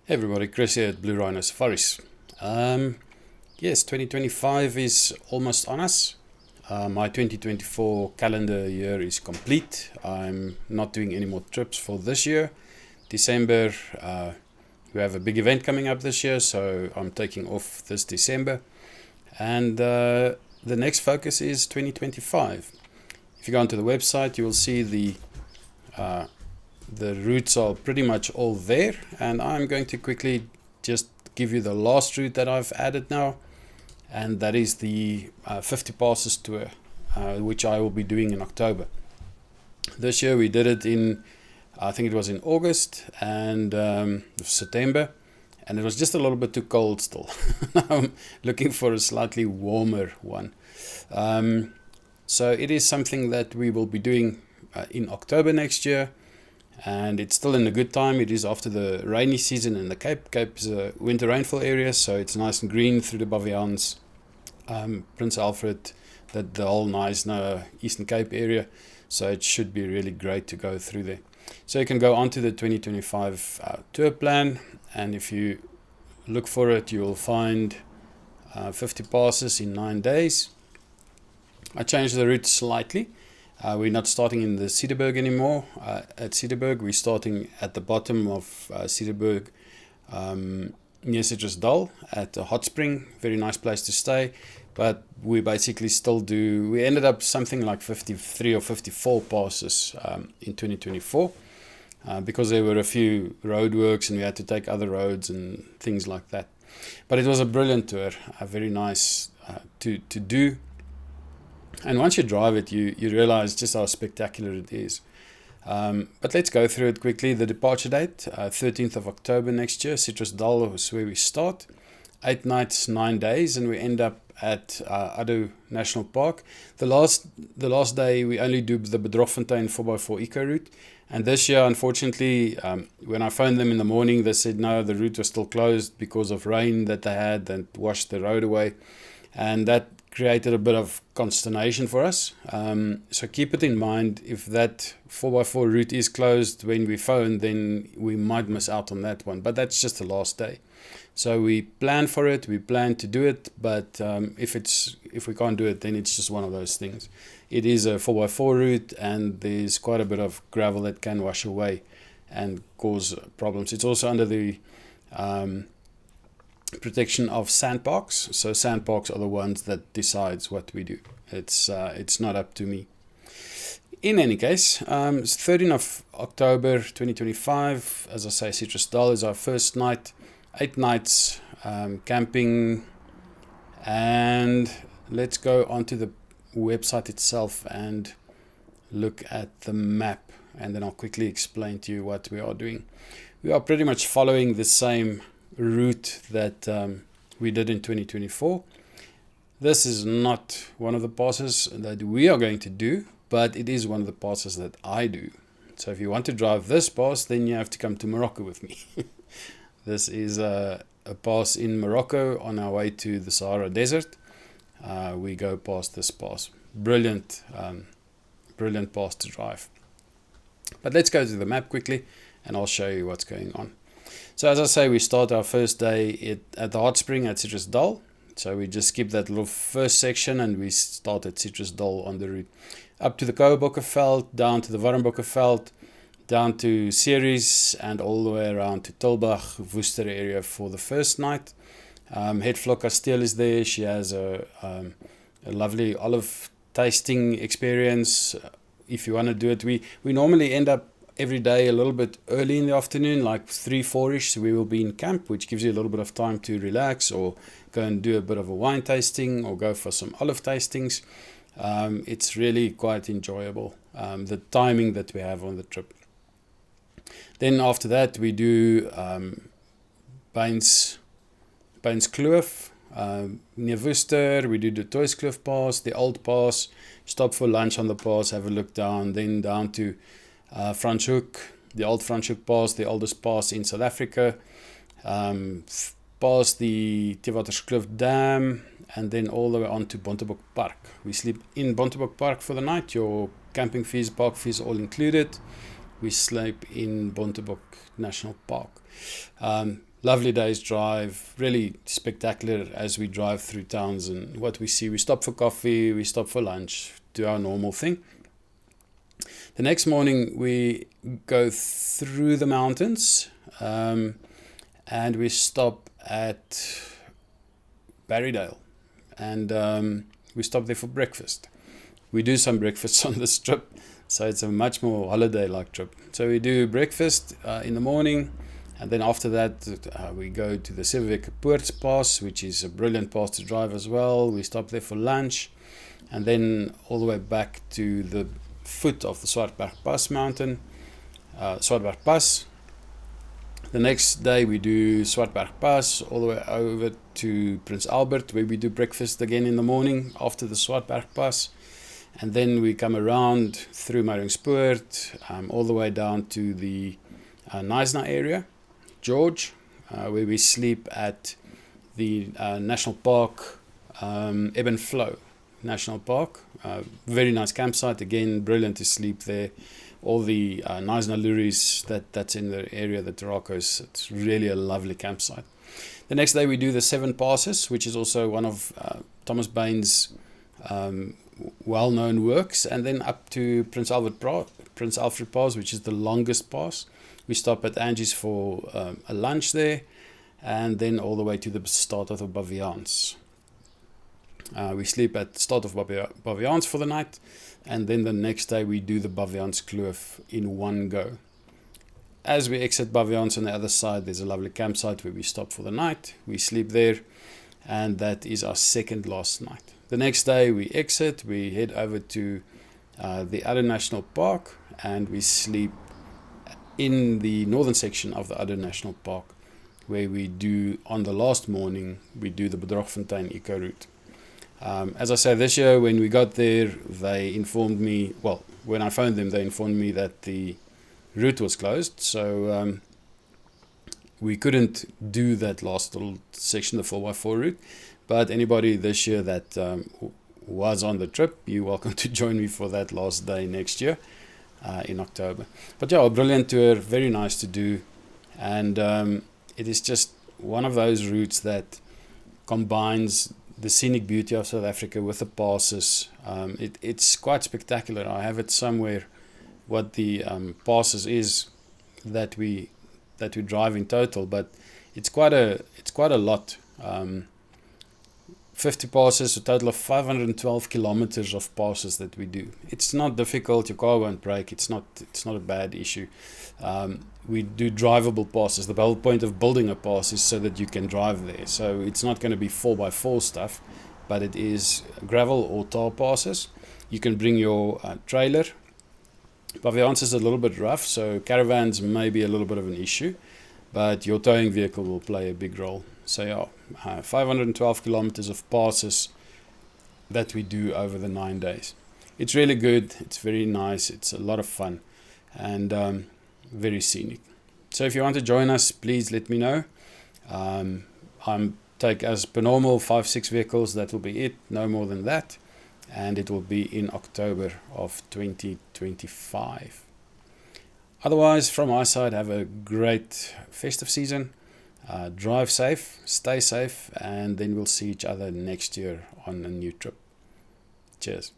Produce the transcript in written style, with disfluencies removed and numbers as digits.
Hey everybody, Chris here at Bluerhino Safaris. Yes, 2025 is almost on us. My 2024 calendar year is complete. I'm not doing any more trips for this year. December, we have a big event coming up this year, so I'm taking off this December. And the next focus is 2025. If you go onto the website, you will see the routes are pretty much all there, and I'm going to quickly just give you the last route that I've added now, and that is the 50 passes tour, which I will be doing in October. This year we did it in, I think it was in August and September, and it was just a little bit too cold still. I'm looking for a slightly warmer one. So it is something that we will be doing in October next year. And it's still in a good time. It is after the rainy season in the Cape. Cape is a winter rainfall area, so it's nice and green through the Baviaans, Prince Alfred, the whole nice Eastern Cape area. So it should be really great to go through there. So you can go onto the 2025 tour plan, and if you look for it, you will find 50 passes in 9 days. I changed the route slightly. We're not starting in the Cederberg anymore. At Cederberg, we're starting at the bottom of Cederberg, near Citrusdal at a hot spring. Very nice place to stay. But we basically we ended up something like 53 or 54 passes in 2024 because there were a few roadworks and we had to take other roads and things like that. But it was a brilliant tour, very nice to do. And once you drive it, you realize just how spectacular it is. But let's go through it quickly. The departure date, 13th of October next year. Citrusdal is where we start. 8 nights, 9 days, and we end up at Addo National Park. The last day, we only do the Bedrogfontein 4x4 eco route. And this year, unfortunately, when I phoned them in the morning, they said no, the route was still closed because of rain that they had and washed the road away. And that created a bit of consternation for us. So keep it in mind, if that 4x4 route is closed when we phone, then we might miss out on that one. But that's just the last day. So we plan for it, we plan to do it, but if we can't do it, then it's just one of those things. It is a 4x4 route, and there's quite a bit of gravel that can wash away and cause problems. It's also under the protection of sandparks. So sandparks are the ones that decides what we do. It's not up to me. In any case, it's 13th of October 2025. As I say, Citrusdal is our first night. 8 nights camping, and let's go onto the website itself and look at the map, and then I'll quickly explain to you what we are doing. We are pretty much following the same route that we did in 2024. This is not one of the passes that we are going to do, but it is one of the passes that I do. So if you want to drive this pass, then you have to come to Morocco with me. This is a pass in Morocco on our way to the Sahara Desert. We go past this pass. Brilliant pass to drive. But let's go to the map quickly, and I'll show you what's going on. So as I say, we start our first day at the hot spring at Citrusdal. So we just skip that little first section and we start at Citrusdal on the route. Up to the Koerbokkenveld, down to the Warmbokkenveld, down to Ceres, and all the way around to Tulbagh, Worcester area for the first night. Het Vlok Kasteel is there. She has a lovely olive tasting experience. If you want to do it, we normally end up every day a little bit early in the afternoon, like 3-4ish, so we will be in camp, which gives you a little bit of time to relax or go and do a bit of a wine tasting or go for some olive tastings. It's really quite enjoyable, the timing that we have on the trip. Then after that, we do Bains Kloof, near Worcester. We do the Toyskloof Pass, the Old Pass, stop for lunch on the pass, have a look down, then down to Franschhoek, the old Franschhoek Pass, the oldest pass in South Africa, past the Theewaterskloof Dam, and then all the way on to Bontebok Park. We sleep in Bontebok Park for the night. Your camping fees, park fees, all included. We sleep in Bontebok National Park. Lovely day's drive, really spectacular as we drive through towns. And what we see, we stop for coffee, we stop for lunch, do our normal thing. The next morning we go through the mountains, and we stop at Barrydale, and we stop there for breakfast. We do some breakfasts on this trip, so it's a much more holiday-like trip. So we do breakfast in the morning, and then after that we go to the Sewewekepoorts Pass, which is a brilliant pass to drive as well. We stop there for lunch, and then all the way back to the foot of the Swartberg Pass mountain, Swartberg Pass. The next day we do Swartberg Pass all the way over to Prince Albert, where we do breakfast again in the morning after the Swartberg Pass. And then we come around through Maringspoort, all the way down to the Knysna area, George, where we sleep at the National Park, Ebb and Flow National Park. Very nice campsite, again, brilliant to sleep there. All the Knysna Luries that's in the area, the Tarakos, it's really a lovely campsite. The next day we do the 7 Passes, which is also one of Thomas Bain's well-known works, and then up to Prince Alfred Pass, which is the longest pass. We stop at Angie's for a lunch there, and then all the way to the start of the Baviaans. We sleep at the start of Baviaans for the night, and then the next day we do the Baviaans Kloof in one go. As we exit Baviaans on the other side, there's a lovely campsite where we stop for the night. We sleep there, and that is our second last night. The next day we exit, we head over to the Addo National Park, and we sleep in the northern section of the Addo National Park, where we do, on the last morning, we do the Bedrogfontein Eco Route. As I say, this year when we got there, they informed me, well, when I phoned them, they informed me that the route was closed, so we couldn't do that last little section, the 4x4 route. But anybody this year that was on the trip, you're welcome to join me for that last day next year in October. But yeah, a brilliant tour, very nice to do, and it is just one of those routes that combines the scenic beauty of South Africa with the passes. It's quite spectacular. I have it somewhere what the passes is that we drive in total, but it's quite a lot. 50 passes, a total of 512 kilometers of passes that we do. It's not difficult, your car won't break, it's not a bad issue. We do drivable passes. The whole point of building a pass is so that you can drive there. So it's not going to be 4x4 stuff, but it is gravel or tar passes. You can bring your trailer. Baviaans is a little bit rough, so caravans may be a little bit of an issue, but your towing vehicle will play a big role. So yeah, 512 kilometers of passes that we do over the 9 days. It's really good, it's very nice, it's a lot of fun, and very scenic. So if you want to join us, please let me know. I'm take as per normal 5-6 vehicles, that will be it, no more than that, and it will be in October of 2025. Otherwise, from my side, have a great festive season. Drive safe, stay safe, and then we'll see each other next year on a new trip. Cheers.